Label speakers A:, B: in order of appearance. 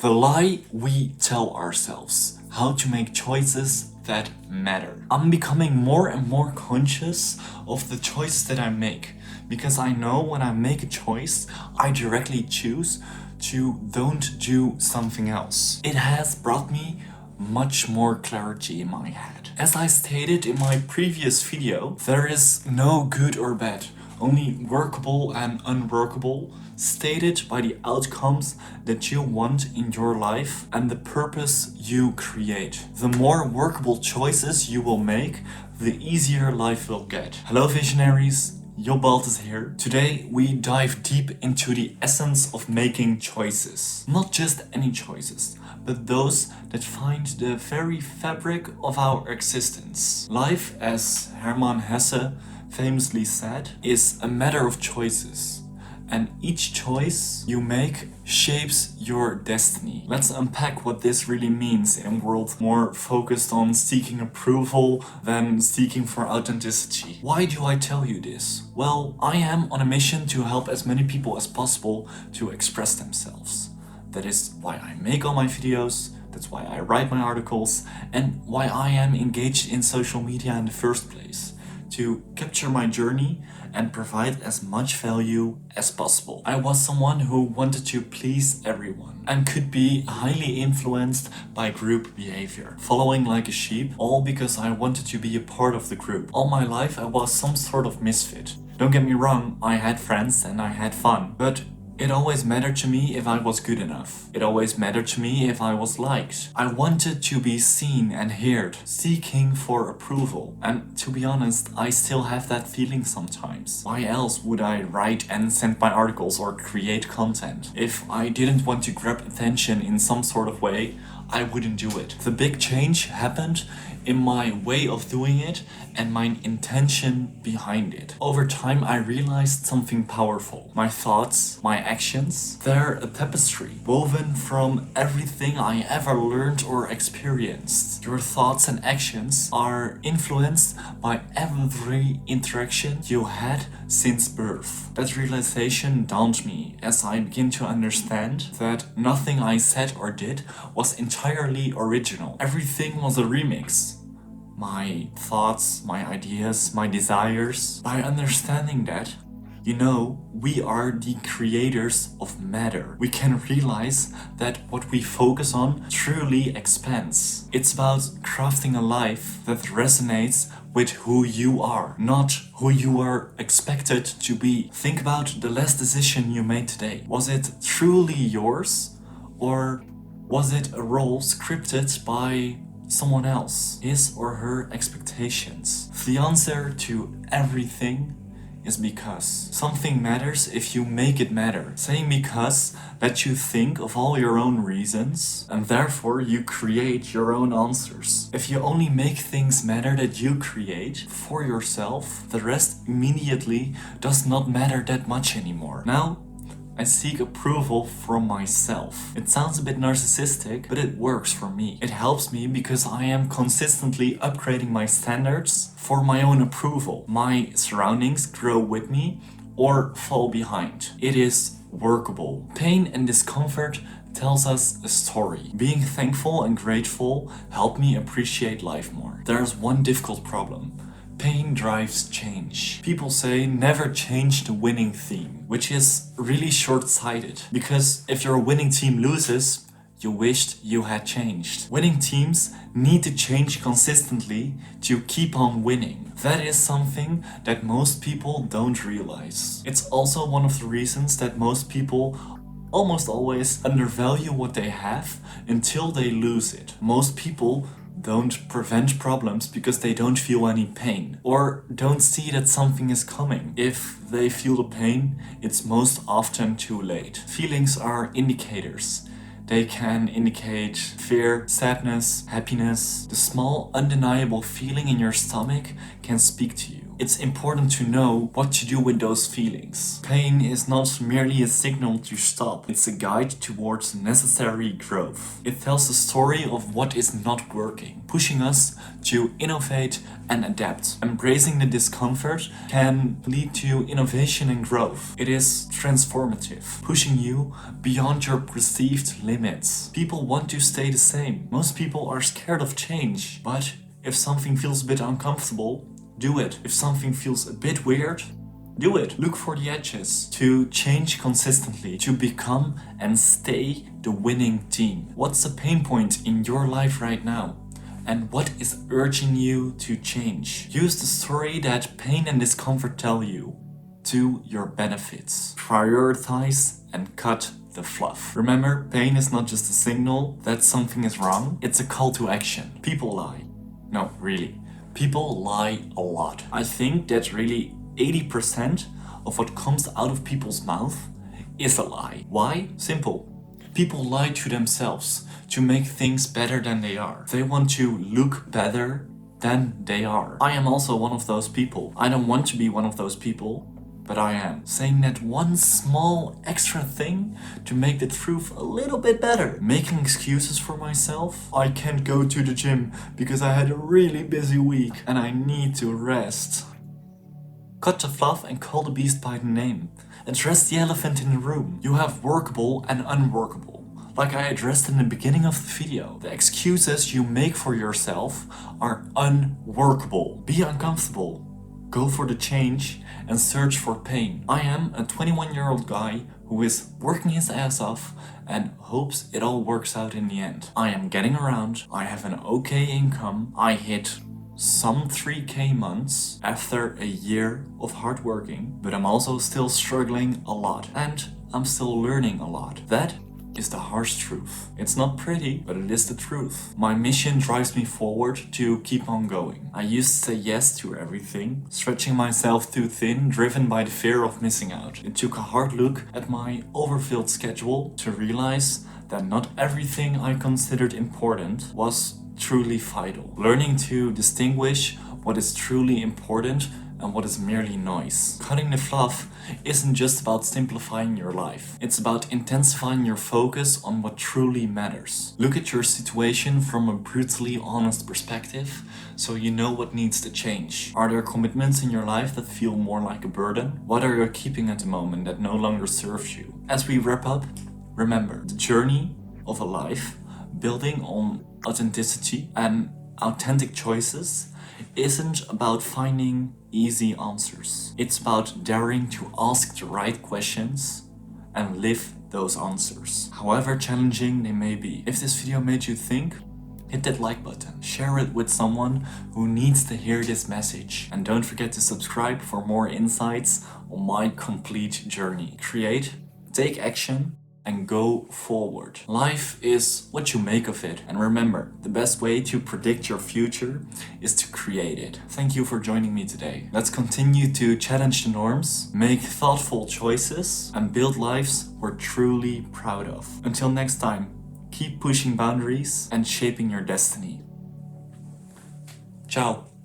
A: The lie we tell ourselves, how to make choices that matter. I'm becoming more and more conscious of the choices that I make, because I know when I make a choice, I directly choose to don't do something else. It has brought me much more clarity in my head. As I stated in my previous video, there is no good or bad, only workable and unworkable, stated by the outcomes that you want in your life and the purpose you create. The more workable choices you will make, the easier life will get. Hello visionaries, Job Baltes here. Today we dive deep into the essence of making choices. Not just any choices, but those that find the very fabric of our existence. Life, as Hermann Hesse famously said, is a matter of choices, and each choice you make shapes your destiny. Let's unpack what this really means in a world more focused on seeking approval than seeking for authenticity. Why do I tell you this? Well, I am on a mission to help as many people as possible to express themselves. That is why I make all my videos, that's why I write my articles, and why I am engaged in social media in the first place. To capture my journey and provide as much value as possible. I was someone who wanted to please everyone and could be highly influenced by group behavior, following like a sheep, all because I wanted to be a part of the group. All my life I was some sort of misfit. Don't get me wrong, I had friends and I had fun, but it always mattered to me if I was good enough. It always mattered to me if I was liked. I wanted to be seen and heard, seeking for approval. And to be honest, I still have that feeling sometimes. Why else would I write and send my articles or create content? If I didn't want to grab attention in some sort of way, I wouldn't do it. The big change happened in my way of doing it and my intention behind it. Over time, I realized something powerful. My thoughts, my actions, they're a tapestry woven from everything I ever learned or experienced. Your thoughts and actions are influenced by every interaction you had since birth. That realization dawned me as I began to understand that nothing I said or did was entirely original. Everything was a remix. My thoughts, my ideas, my desires. By understanding that, we are the creators of matter. We can realize that what we focus on truly expands. It's about crafting a life that resonates with who you are, not who you are expected to be. Think about the last decision you made today. Was it truly yours, or was it a role scripted by someone else, his or her expectations? The answer to everything is because. Something matters if you make it matter. Saying because lets you think of all your own reasons, and therefore you create your own answers. If you only make things matter that you create for yourself, the rest immediately does not matter that much anymore. Now, I seek approval from myself. It sounds a bit narcissistic, but it works for me. It helps me because I am consistently upgrading my standards for my own approval. My surroundings grow with me or fall behind. It is workable. Pain and discomfort tells us a story. Being thankful and grateful help me appreciate life more. There's one difficult problem. Pain drives change. People say never change the winning team, which is really short-sighted, because if your winning team loses, you wished you had changed. Winning teams need to change consistently to keep on winning. That is something that most people don't realize. It's also one of the reasons that most people almost always undervalue what they have until they lose it. Most people don't prevent problems because they don't feel any pain or don't see that something is coming. If they feel the pain, it's most often too late. Feelings are indicators. They can indicate fear, sadness, happiness. The small undeniable feeling in your stomach can speak to you. it's important to know what to do with those feelings. Pain is not merely a signal to stop, it's a guide towards necessary growth. It tells a story of what is not working, pushing us to innovate and adapt. Embracing the discomfort can lead to innovation and growth. It is transformative, pushing you beyond your perceived limits. People want to stay the same. Most people are scared of change, but if something feels a bit uncomfortable, do it. If something feels a bit weird, do it. Look for the edges to change consistently, to become and stay the winning team. What's the pain point in your life right now? And what is urging you to change? Use the story that pain and discomfort tell you to your benefits. Prioritize and cut the fluff. Remember, pain is not just a signal that something is wrong, it's a call to action. People lie. No, really. People lie a lot. I think that really 80% of what comes out of people's mouth is a lie. Why? Simple. People lie to themselves to make things better than they are. They want to look better than they are. I am also one of those people. I don't want to be one of those people, but I am. Saying that one small extra thing to make the truth a little bit better. Making excuses for myself. I can't go to the gym because I had a really busy week and I need to rest. Cut the fluff and call the beast by the name. Address the elephant in the room. You have workable and unworkable. Like I addressed in the beginning of the video, the excuses you make for yourself are unworkable. Be uncomfortable. Go for the change and search for pain. I am a 21-year-old guy who is working his ass off and hopes it all works out in the end. I am getting around, I have an okay income, I hit some 3K months after a year of hard working, but I'm also still struggling a lot and I'm still learning a lot. That is the harsh truth. It's not pretty, but it is the truth. My mission drives me forward to keep on going. I used to say yes to everything, stretching myself too thin, driven by the fear of missing out. It took a hard look at my overfilled schedule to realize that not everything I considered important was truly vital. Learning to distinguish what is truly important and what is merely noise. Cutting the fluff isn't just about simplifying your life. It's about intensifying your focus on what truly matters. Look at your situation from a brutally honest perspective so you know what needs to change. Are there commitments in your life that feel more like a burden? What are you keeping at the moment that no longer serves you? As we wrap up, remember, the journey of a life building on authenticity and authentic choices isn't about finding easy answers. It's about daring to ask the right questions and live those answers, however challenging they may be. If this video made you think, hit that like button, share it with someone who needs to hear this message, and don't forget to subscribe for more insights on my complete journey. Create, take action, and go forward. Life is what you make of it. And remember, the best way to predict your future is to create it. Thank you for joining me today. Let's continue to challenge the norms, make thoughtful choices, and build lives we're truly proud of. Until next time, keep pushing boundaries and shaping your destiny. Ciao.